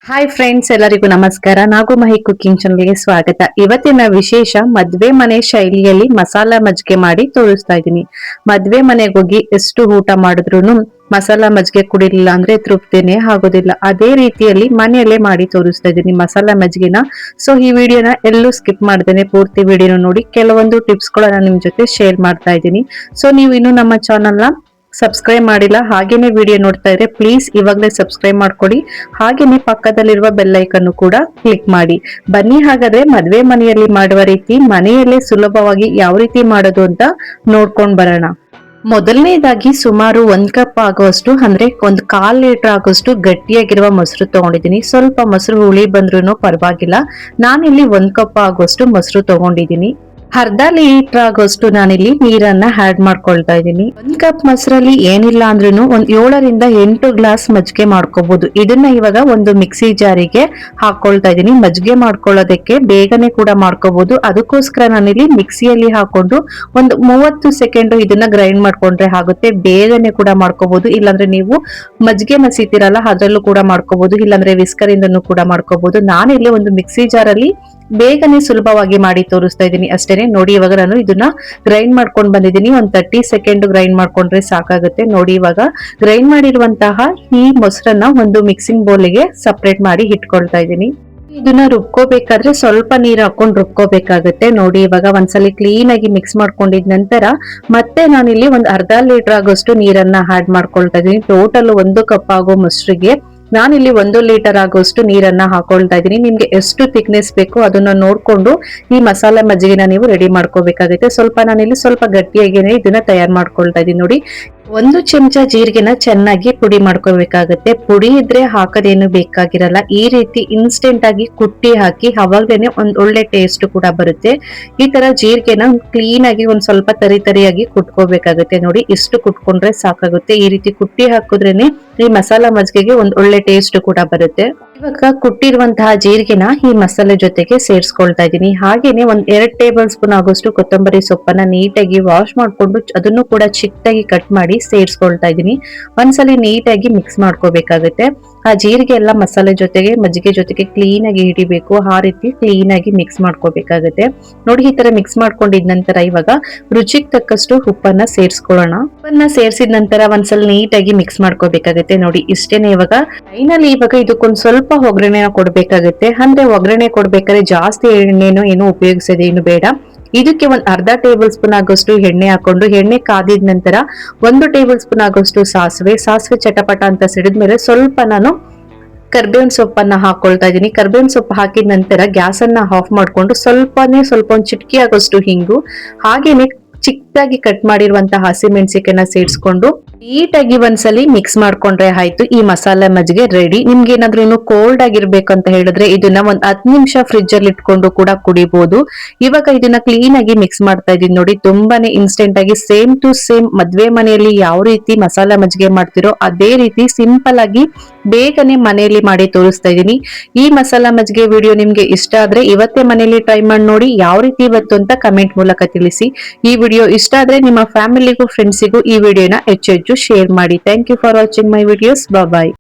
Hi friends, ಎಲ್ಲರಿಗೂ ನಮಸ್ಕಾರ. ನಾಗು ಮಹಿ cooking ಚಾನಲ್ಗೆ ಸ್ವಾಗತ. ಇವತ್ತಿನ ವಿಶೇಷ ಮದ್ವೆ ಮನೆ ಶೈಲಿಯಲ್ಲಿ ಮಸಾಲಾ ಮಜ್ಜಿಗೆ ಮಾಡಿ ತೋರಿಸ್ತಾ ಇದ್ದೀನಿ. ಮದ್ವೆ ಮನೆಗೆ ಹೋಗಿ ಎಷ್ಟು ಊಟ ಮಾಡಿದ್ರು ಮಸಾಲಾ ಮಜ್ಜಿಗೆ ಕುಡಿಲಿಲ್ಲ ಅಂದ್ರೆ ತೃಪ್ತಿನೇ ಆಗೋದಿಲ್ಲ. ಅದೇ ರೀತಿಯಲ್ಲಿ ಮನೆಯಲ್ಲೇ ಮಾಡಿ ತೋರಿಸ್ತಾ ಇದ್ದೀನಿ ಮಸಾಲಾ ಮಜ್ಜಿಗೆನ. ಸೊ ಈ ವಿಡಿಯೋನ ಎಲ್ಲೂ ಸ್ಕಿಪ್ ಮಾಡ್ದೇನೆ ಪೂರ್ತಿ ವಿಡಿಯೋನ ನೋಡಿ ಕೆಲವೊಂದು ಟಿಪ್ಸ್ ಗಳನ್ನ ನಿಮ್ ಜೊತೆ ಶೇರ್ ಮಾಡ್ತಾ ಇದ್ದೀನಿ. ಸೊ ನೀವು ಇನ್ನು ನಮ್ಮ ಚಾನಲ್ ನ ಸಬ್ಸ್ಕ್ರೈಬ್ ಮಾಡಿಲ್ಲ ಹಾಗೇನೆ ವಿಡಿಯೋ ನೋಡ್ತಾ ಇದ್ರೆ ಪ್ಲೀಸ್ ಇವಾಗಲೇ ಸಬ್ಸ್ಕ್ರೈಬ್ ಮಾಡ್ಕೊಡಿ. ಹಾಗೇನೆ ಪಕ್ಕದಲ್ಲಿರುವ ಬೆಲ್ ಐಕನ್ ಕೂಡ ಕ್ಲಿಕ್ ಮಾಡಿ. ಬನ್ನಿ ಹಾಗಾದ್ರೆ ಮದ್ವೆ ಮನೆಯಲ್ಲಿ ಮಾಡುವ ರೀತಿ ಮನೆಯಲ್ಲೇ ಸುಲಭವಾಗಿ ಯಾವ ರೀತಿ ಮಾಡೋದು ಅಂತ ನೋಡ್ಕೊಂಡ್ ಬರೋಣ. ಮೊದಲನೇದಾಗಿ ಸುಮಾರು 1 ಕಪ್ ಆಗುವಷ್ಟು ಅಂದ್ರೆ 1/4 ಲೀಟರ್ ಆಗುವಷ್ಟು ಗಟ್ಟಿಯಾಗಿರುವ ಮೊಸರು ತಗೊಂಡಿದ್ದೀನಿ. ಸ್ವಲ್ಪ ಮೊಸರು ಹುಳಿ ಬಂದ್ರೂ ಪರವಾಗಿಲ್ಲ. ನಾನಿಲ್ಲಿ 1 ಕಪ್ ಆಗುವಷ್ಟು ಮೊಸರು ತಗೊಂಡಿದ್ದೀನಿ. ಅರ್ಧ ಲೀಟರ್ ಆಗೋಷ್ಟು ನಾನಿಲ್ಲಿ ನೀರನ್ನ ಆಡ್ ಮಾಡ್ಕೊಳ್ತಾ ಇದ್ದೀನಿ. 1 ಕಪ್ ಮೊಸರಲ್ಲಿ ಏನಿಲ್ಲ ಅಂದ್ರೂ ಒಂದ್ 7ರಿಂದ 8 ಗ್ಲಾಸ್ ಮಜ್ಜಿಗೆ ಮಾಡ್ಕೋಬಹುದು. ಇದನ್ನ ಇವಾಗ ಒಂದು ಮಿಕ್ಸಿ ಜಾರಿಗೆ ಹಾಕೊಳ್ತಾ ಇದ್ದೀನಿ. ಮಜ್ಜಿಗೆ ಮಾಡ್ಕೊಳ್ಳೋದಕ್ಕೆ ಬೇಗನೆ ಕೂಡ ಮಾಡ್ಕೋಬಹುದು. ಅದಕ್ಕೋಸ್ಕರ ನಾನಿಲ್ಲಿ ಮಿಕ್ಸಿಯಲ್ಲಿ ಹಾಕೊಂಡು ಒಂದು 30 ಸೆಕೆಂಡ್ ಇದನ್ನ ಗ್ರೈಂಡ್ ಮಾಡ್ಕೊಂಡ್ರೆ ಆಗುತ್ತೆ. ಬೇಗನೆ ಕೂಡ ಮಾಡ್ಕೋಬಹುದು. ಇಲ್ಲಾಂದ್ರೆ ನೀವು ಮಜ್ಜಿಗೆ ಮಸೀತಿರಲ್ಲ ಅದ್ರಲ್ಲೂ ಕೂಡ ಮಾಡ್ಕೋಬಹುದು. ಇಲ್ಲಾಂದ್ರೆ ವಿಸ್ಕರ್ ಇಂದನೂ ಕೂಡ ಮಾಡ್ಕೋಬಹುದು. ನಾನಿಲ್ಲಿ ಒಂದು ಮಿಕ್ಸಿ ಜಾರಲ್ಲಿ ಬೇಗನೆ ಸುಲಭವಾಗಿ ಮಾಡಿ ತೋರಿಸ್ತಾ ಇದ್ದೀನಿ ಅಷ್ಟೇನೆ. ನೋಡಿ ಇವಾಗ ನಾನು ಇದನ್ನ ಗ್ರೈಂಡ್ ಮಾಡ್ಕೊಂಡು ಬಂದಿದ್ದೀನಿ. ಒಂದು 30 ಸೆಕೆಂಡ್ ಗ್ರೈಂಡ್ ಮಾಡ್ಕೊಂಡ್ರೆ ಸಾಕಾಗುತ್ತೆ. ನೋಡಿ ಇವಾಗ ಗ್ರೈಂಡ್ ಮಾಡಿರುವಂತಹ ಈ ಮೊಸರನ್ನ ಒಂದು ಮಿಕ್ಸಿಂಗ್ ಬೌಲ್ಗೆ ಸಪರೇಟ್ ಮಾಡಿ ಇಟ್ಕೊಳ್ತಾ ಇದ್ದೀನಿ. ಇದನ್ನ ರುಬ್ಕೋಬೇಕಾದ್ರೆ ಸ್ವಲ್ಪ ನೀರ್ ಹಾಕೊಂಡು ರುಬ್ಕೋಬೇಕಾಗುತ್ತೆ. ನೋಡಿ ಇವಾಗ ಒಂದ್ಸಲಿ ಕ್ಲೀನ್ ಆಗಿ ಮಿಕ್ಸ್ ಮಾಡ್ಕೊಂಡಿದ ನಂತರ ಮತ್ತೆ ನಾನಿಲ್ಲಿ ಒಂದ್ ಅರ್ಧ ಲೀಟರ್ ಆಗೋಷ್ಟು ನೀರನ್ನ ಆಡ್ ಮಾಡ್ಕೊಳ್ತಾ ಇದೀನಿ. ಟೋಟಲ್ 1 ಕಪ್ ಆಗೋ ಮೊಸರಿಗೆ ನಾನಿಲ್ಲಿ 1 ಲೀಟರ್ ಆಗೋಷ್ಟು ನೀರನ್ನ ಹಾಕೊಳ್ತಾ ಇದ್ದೀನಿ. ನಿಮ್ಗೆ ಎಷ್ಟು ಥಿಕ್ನೆಸ್ ಬೇಕು ಅದನ್ನ ನೋಡ್ಕೊಂಡು ಈ ಮಸಾಲೆ ಮಜ್ಜಿಗೆನ ನೀವು ರೆಡಿ ಮಾಡ್ಕೋಬೇಕಾಗುತ್ತೆ. ನಾನಿಲ್ಲಿ ಸ್ವಲ್ಪ ಗಟ್ಟಿಯಾಗಿನೇ ಇದನ್ನ ತಯಾರು ಮಾಡ್ಕೊಳ್ತಾ ಇದ್ದೀನಿ. ನೋಡಿ 1 ಚಮಚ ಜೀರಿಗೆನ ಚೆನ್ನಾಗಿ ಪುಡಿ ಮಾಡ್ಕೋಬೇಕಾಗತ್ತೆ. ಪುಡಿ ಇದ್ರೆ ಹಾಕೋದೇನು ಬೇಕಾಗಿರಲ್ಲ. ಈ ರೀತಿ ಇನ್ಸ್ಟೆಂಟ್ ಆಗಿ ಕುಟ್ಟಿ ಹಾಕಿ ಅವಾಗೇನೆ ಒಂದ್ ಒಳ್ಳೆ ಟೇಸ್ಟ್ ಕೂಡ ಬರುತ್ತೆ. ಈ ತರ ಜೀರಿಗೆನ ಕ್ಲೀನ್ ಆಗಿ ಒಂದ್ ಸ್ವಲ್ಪ ತರಿಯಾಗಿ ಕುಟ್ಕೋಬೇಕಾಗುತ್ತೆ. ನೋಡಿ ಇಷ್ಟು ಕುಟ್ಕೊಂಡ್ರೆ ಸಾಕಾಗುತ್ತೆ. ಈ ರೀತಿ ಕುಟ್ಟಿ ಹಾಕಿದ್ರೇನೆ ಈ ಮಸಾಲಾ ಮಜ್ಜಿಗೆಗೆ ಒಂದ್ ಒಳ್ಳೆ ಟೇಸ್ಟ್ ಕೂಡ ಬರುತ್ತೆ. ಇವಾಗ ಕುಟ್ಟಿರುವಂತಹ ಜೀರಿಗೆನ ಈ ಮಸಾಲೆ ಜೊತೆಗೆ ಸೇರಿಸ್ಕೊಳ್ತಾ ಇದ್ದೀನಿ. ಹಾಗೇನೆ ಒಂದ್ 2 ಟೇಬಲ್ ಸ್ಪೂನ್ ಆಗೋಷ್ಟು ಕೊತ್ತಂಬರಿ ಸೊಪ್ಪನ್ನ ನೀಟಾಗಿ ವಾಶ್ ಮಾಡ್ಕೊಂಡು ಅದನ್ನು ಕೂಡ ಚಿಕ್ಕದಾಗಿ ಕಟ್ ಮಾಡಿ ಸೇರಿಸ್ಕೊಳ್ತಾ ಇದ್ದೀನಿ. ಒಂದ್ಸಲಿ ನೀಟಾಗಿ ಮಿಕ್ಸ್ ಮಾಡ್ಕೋಬೇಕಾಗುತ್ತೆ. ಆ ಜೀರಿಗೆ ಎಲ್ಲ ಮಸಾಲೆ ಜೊತೆಗೆ ಮಜ್ಜಿಗೆ ಜೊತೆಗೆ ಕ್ಲೀನ್ ಆಗಿ ಹಿಡಿಬೇಕು. ಆ ರೀತಿ ಕ್ಲೀನ್ ಆಗಿ ಮಿಕ್ಸ್ ಮಾಡ್ಕೋಬೇಕಾಗುತ್ತೆ. ನೋಡಿ ಈ ತರ ಮಿಕ್ಸ್ ಮಾಡ್ಕೊಂಡಿದ ನಂತರ ಇವಾಗ ರುಚಿಗೆ ತಕ್ಕಷ್ಟು ಉಪ್ಪನ್ನ ಸೇರಿಸ್ಕೊಳ್ಳೋಣ. ಉಪ್ಪನ್ನ ಸೇರಿಸಿದ ನಂತರ ಒಂದ್ಸಲ ನೀಟಾಗಿ ಮಿಕ್ಸ್ ಮಾಡ್ಕೋಬೇಕಾಗುತ್ತೆ. ನೋಡಿ ಇಷ್ಟೇನೆ. ಇವಾಗ ಫೈನಲಿ ಇವಾಗ ಇದಕ್ಕೊಂದ್ ಸ್ವಲ್ಪ ಒಗ್ಗರಣೆನ ಕೊಡ್ಬೇಕಾಗುತ್ತೆ. ಅಂದ್ರೆ ಒಗ್ಗರಣೆ ಕೊಡ್ಬೇಕಾದ್ರೆ ಜಾಸ್ತಿ ಎಣ್ಣೆನೂ ಏನು ಉಪಯೋಗಿಸೋದೇನು ಬೇಡ. ಇದಕ್ಕೆ ಒಂದ್ ಅರ್ಧ ಟೇಬಲ್ ಸ್ಪೂನ್ ಆಗೋಷ್ಟು ಎಣ್ಣೆ ಹಾಕೊಂಡು ಎಣ್ಣೆ ಕಾದಿದ ನಂತರ 1 ಟೇಬಲ್ ಸ್ಪೂನ್ ಆಗೋಷ್ಟು ಸಾಸಿವೆ ಚಟಪಟ ಅಂತ ಸಿಡಿದ್ಮೇಲೆ ಸ್ವಲ್ಪ ನಾನು ಕರ್ಬೇವಿನ ಸೊಪ್ಪನ್ನ ಹಾಕೊಳ್ತಾ ಇದ್ದೀನಿ. ಕರ್ಬೇವಿನ ಸೊಪ್ಪು ಹಾಕಿದ ನಂತರ ಗ್ಯಾಸ್ ಅನ್ನ ಆಫ್ ಮಾಡ್ಕೊಂಡು ಸ್ವಲ್ಪ ಒಂದ್ ಚಿಟಕಿ ಆಗೋಷ್ಟು ಹಿಂಗು ಹಾಗೇನೆ ಚಿಕ್ಕದಾಗಿ ಕಟ್ ಮಾಡಿರುವಂತಹ ಹಸಿಮೆಣಸಿಕಾಯಿನ ಸೇರಿಸ್ಕೊಂಡು ನೀಟಾಗಿ ಒಂದ್ಸಲಿ ಮಿಕ್ಸ್ ಮಾಡ್ಕೊಂಡ್ರೆ ಆಯ್ತು. ಈ ಮಸಾಲೆ ಮಜ್ಜಿಗೆ ರೆಡಿ. ನಿಮ್ಗೆ ಏನಾದ್ರೂ ಇನ್ನು ಕೋಲ್ಡ್ ಆಗಿರ್ಬೇಕು ಅಂತ ಹೇಳಿದ್ರೆ ಇದನ್ನ ಒಂದ್ 10 ನಿಮಿಷ ಫ್ರಿಜ್ ಅಲ್ಲಿ ಇಟ್ಕೊಂಡು ಕೂಡ ಕುಡಿಬಹುದು. ಇವಾಗ ಇದನ್ನ ಕ್ಲೀನ್ ಆಗಿ ಮಿಕ್ಸ್ ಮಾಡ್ತಾ ಇದೀನಿ. ನೋಡಿ ತುಂಬಾನೇ ಇನ್ಸ್ಟೆಂಟ್ ಆಗಿ ಸೇಮ್ ಟು ಸೇಮ್ ಮದ್ವೆ ಮನೆಯಲ್ಲಿ ಯಾವ ರೀತಿ ಮಸಾಲೆ ಮಜ್ಜಿಗೆ ಮಾಡ್ತಿರೋ ಅದೇ ರೀತಿ ಸಿಂಪಲ್ ಆಗಿ ಬೇಗನೆ ಮನೆಯಲ್ಲಿ ಮಾಡಿ ತೋರಿಸ್ತಾ ಇದೀನಿ. ಈ ಮಸಾಲಾ ಮಜ್ಜಿಗೆ ವಿಡಿಯೋ ನಿಮ್ಗೆ ಇಷ್ಟ ಆದ್ರೆ ಇವತ್ತೇ ಮನೆಯಲ್ಲಿ ಟ್ರೈ ಮಾಡಿ ನೋಡಿ ಯಾವ ರೀತಿ ಇವತ್ತು ಅಂತ ಕಮೆಂಟ್ ಮೂಲಕ ತಿಳಿಸಿ. ಈ ವಿಡಿಯೋ ಇಷ್ಟ ಆದ್ರೆ ನಿಮ್ಮ ಫ್ಯಾಮಿಲಿಗೂ ಫ್ರೆಂಡ್ಸಿಗೂ ಈ ವಿಡಿಯೋನ ಹೆಚ್ಚು ಶೇರ್ ಮಾಡಿ. Thank you for watching my videos. Bye.